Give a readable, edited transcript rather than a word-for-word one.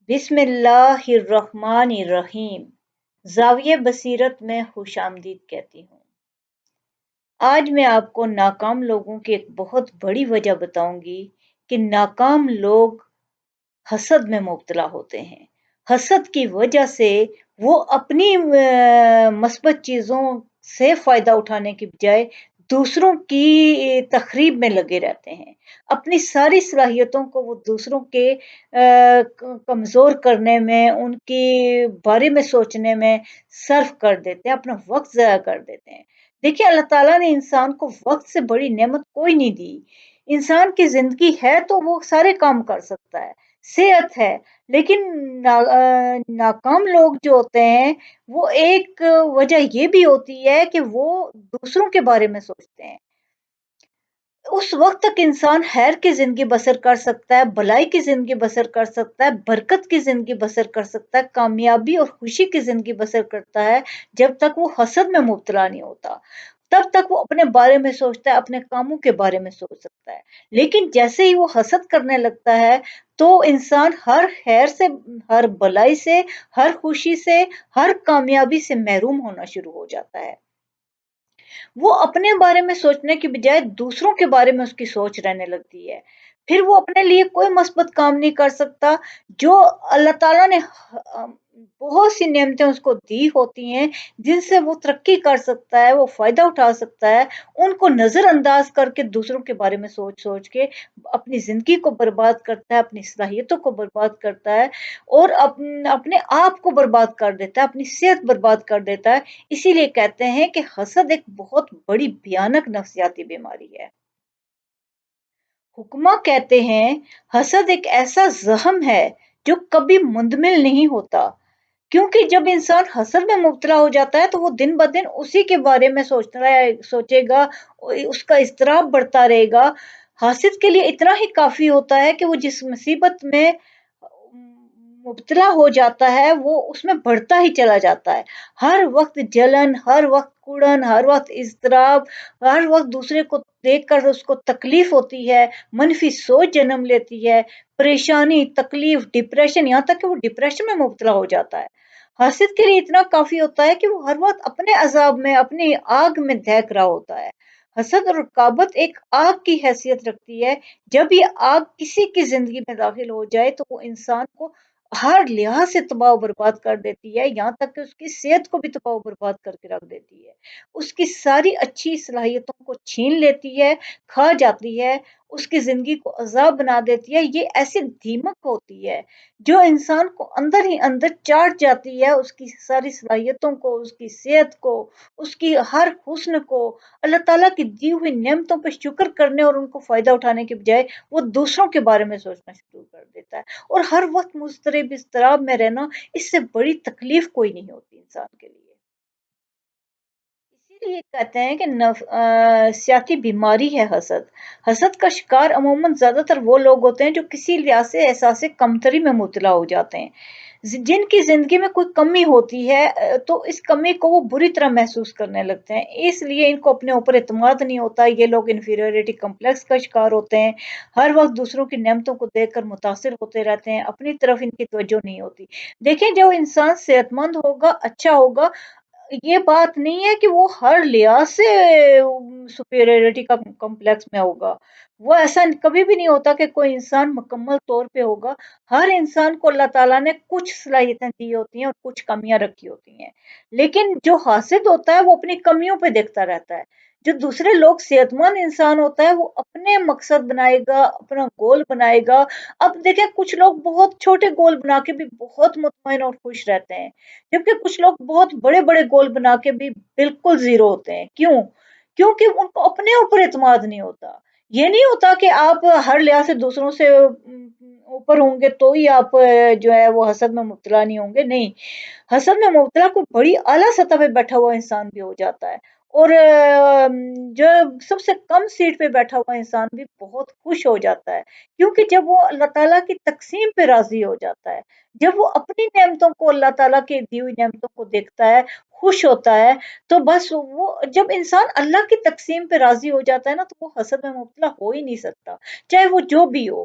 بسم اللہ الرحمن الرحیم۔ زاویہ بصیرت میں خوش آمدید کہتی ہوں۔ آج میں آپ کو ناکام لوگوں کی ایک بہت بڑی وجہ بتاؤں گی کہ ناکام لوگ حسد میں مبتلا ہوتے ہیں۔ حسد کی وجہ سے وہ اپنی مثبت چیزوں سے فائدہ اٹھانے کی بجائے دوسروں کی تخریب میں لگے رہتے ہیں۔ اپنی ساری صلاحیتوں کو وہ دوسروں کے کمزور کرنے میں، ان کے بارے میں سوچنے میں صرف کر دیتے ہیں، اپنا وقت ضائع کر دیتے ہیں۔ دیکھیے، اللہ تعالیٰ نے انسان کو وقت سے بڑی نعمت کوئی نہیں دی۔ انسان کی زندگی ہے تو وہ سارے کام کر سکتا ہے، صحت ہے، لیکن ناکام لوگ جو ہوتے ہیں وہ ایک وجہ یہ بھی ہوتی ہے کہ وہ دوسروں کے بارے میں سوچتے ہیں۔ اس وقت تک انسان خیر کی زندگی بسر کر سکتا ہے، بھلائی کی زندگی بسر کر سکتا ہے، برکت کی زندگی بسر کر سکتا ہے، کامیابی اور خوشی کی زندگی بسر کرتا ہے، جب تک وہ حسد میں مبتلا نہیں ہوتا۔ تب تک وہ اپنے بارے میں سوچتا ہے، اپنے کاموں کے بارے میں سوچ سکتا ہے۔ لیکن جیسے ہی وہ حسد کرنے لگتا ہے تو انسان ہر خیر سے، ہر بھلائی سے، ہر خوشی سے، ہر کامیابی سے محروم ہونا شروع ہو جاتا ہے۔ وہ اپنے بارے میں سوچنے کی بجائے دوسروں کے بارے میں اس کی سوچ رہنے لگتی ہے۔ پھر وہ اپنے لیے کوئی مثبت کام نہیں کر سکتا۔ جو اللہ تعالیٰ نے بہت سی نعمتیں اس کو دی ہوتی ہیں جن سے وہ ترقی کر سکتا ہے، وہ فائدہ اٹھا سکتا ہے، ان کو نظر انداز کر کے دوسروں کے بارے میں سوچ سوچ کے اپنی زندگی کو برباد کرتا ہے، اپنی صلاحیتوں کو برباد کرتا ہے، اور اپنے آپ کو برباد کر دیتا ہے، اپنی صحت برباد کر دیتا ہے۔ اسی لیے کہتے ہیں کہ حسد ایک بہت بڑی بھیانک نفسیاتی بیماری ہے۔ حکماء کہتے ہیں حسد ایک ایسا زخم ہے جو کبھی مندمل نہیں ہوتا، کیونکہ جب انسان حسد میں مبتلا ہو جاتا ہے تو وہ دن بدن اسی کے بارے میں سوچے گا، اس کا اضطراب بڑھتا رہے گا۔ حاسد کے لیے اتنا ہی کافی ہوتا ہے کہ وہ جس مصیبت میں مبتلا ہو جاتا ہے وہ اس میں بڑھتا ہی چلا جاتا ہے۔ ہر وقت جلن، ہر وقت کڑن، ہر وقت اضطراب، ہر وقت دوسرے کو دیکھ کر اس کو تکلیف ہوتی ہے، منفی سوچ جنم لیتی ہے، پریشانی، تکلیف، ڈپریشن، یہاں تک کہ وہ ڈپریشن میں مبتلا ہو جاتا ہے۔ حاسد کے لیے اتنا کافی ہوتا ہے کہ وہ ہر وقت اپنے عذاب میں، اپنی آگ میں دہک رہا ہوتا ہے۔ حسد اور رقابت ایک آگ کی حیثیت رکھتی ہے۔ جب یہ آگ کسی کی زندگی میں داخل ہو جائے تو وہ انسان کو ہر لحاظ سے تباہ و برباد کر دیتی ہے، یہاں تک کہ اس کی صحت کو بھی تباہ و برباد کر کے رکھ دیتی ہے۔ اس کی ساری اچھی صلاحیتوں کو چھین لیتی ہے، کھا جاتی ہے، اس کی زندگی کو عذاب بنا دیتی ہے۔ یہ ایسی دیمک ہوتی ہے جو انسان کو اندر ہی اندر چاٹ جاتی ہے، اس کی ساری صلاحیتوں کو، اس کی صحت کو، اس کی ہر حسن کو۔ اللہ تعالیٰ کی دی ہوئی نعمتوں پہ شکر کرنے اور ان کو فائدہ اٹھانے کے بجائے وہ دوسروں کے بارے میں سوچنا شروع کر دیتا ہے، اور ہر وقت مضطرب اضطراب میں رہنا، اس سے بڑی تکلیف کوئی نہیں ہوتی انسان کے لیے۔ اسی لیے کہتے ہیں کہ نفسیاتی بیماری ہے حسد۔ حسد کا شکار عموماً زیادہ تر وہ لوگ ہوتے ہیں جو کسی لحاظ سے احساس کمتری میں مبتلا ہو جاتے ہیں۔ جن کی زندگی میں کوئی کمی ہوتی ہے تو اس کمی کو وہ بری طرح محسوس کرنے لگتے ہیں، اس لیے ان کو اپنے اوپر اعتماد نہیں ہوتا۔ یہ لوگ انفیریورٹی کمپلیکس کا شکار ہوتے ہیں، ہر وقت دوسروں کی نعمتوں کو دیکھ کر متاثر ہوتے رہتے ہیں، اپنی طرف ان کی توجہ نہیں ہوتی۔ دیکھیں، جو انسان صحت مند ہوگا، اچھا ہوگا، یہ بات نہیں ہے کہ وہ ہر لحاظ سے سپیریورٹی کا کمپلیکس میں ہوگا۔ وہ ایسا کبھی بھی نہیں ہوتا کہ کوئی انسان مکمل طور پہ ہوگا۔ ہر انسان کو اللہ تعالیٰ نے کچھ صلاحیتیں دی ہوتی ہیں اور کچھ کمیاں رکھی ہوتی ہیں، لیکن جو حاسد ہوتا ہے وہ اپنی کمیوں پہ دیکھتا رہتا ہے۔ جو دوسرے لوگ صحت مند انسان ہوتا ہے وہ اپنے مقصد بنائے گا، اپنا گول بنائے گا۔ اب دیکھیں، کچھ لوگ بہت چھوٹے گول بنا کے بھی بہت مطمئن اور خوش رہتے ہیں، جبکہ کچھ لوگ بہت بڑے بڑے گول بنا کے بھی بالکل زیرو ہوتے ہیں۔ کیوں؟ کیونکہ ان کو اپنے اوپر اعتماد نہیں ہوتا۔ یہ نہیں ہوتا کہ آپ ہر لحاظ سے دوسروں سے اوپر ہوں گے تو ہی آپ جو ہے وہ حسد میں مبتلا نہیں ہوں گے، نہیں۔ حسد میں مبتلا کوئی بڑی اعلیٰ سطح پہ بیٹھا ہوا انسان بھی ہو جاتا ہے، اور جو سب سے کم سیٹ پہ بیٹھا ہوا انسان بھی بہت خوش ہو جاتا ہے، کیونکہ جب وہ اللہ تعالیٰ کی تقسیم پہ راضی ہو جاتا ہے، جب وہ اپنی نعمتوں کو، اللہ تعالیٰ کی دی ہوئی نعمتوں کو دیکھتا ہے، خوش ہوتا ہے، تو بس وہ جب انسان اللہ کی تقسیم پہ راضی ہو جاتا ہے نا تو وہ حسد میں مبتلا ہو ہی نہیں سکتا، چاہے وہ جو بھی ہو۔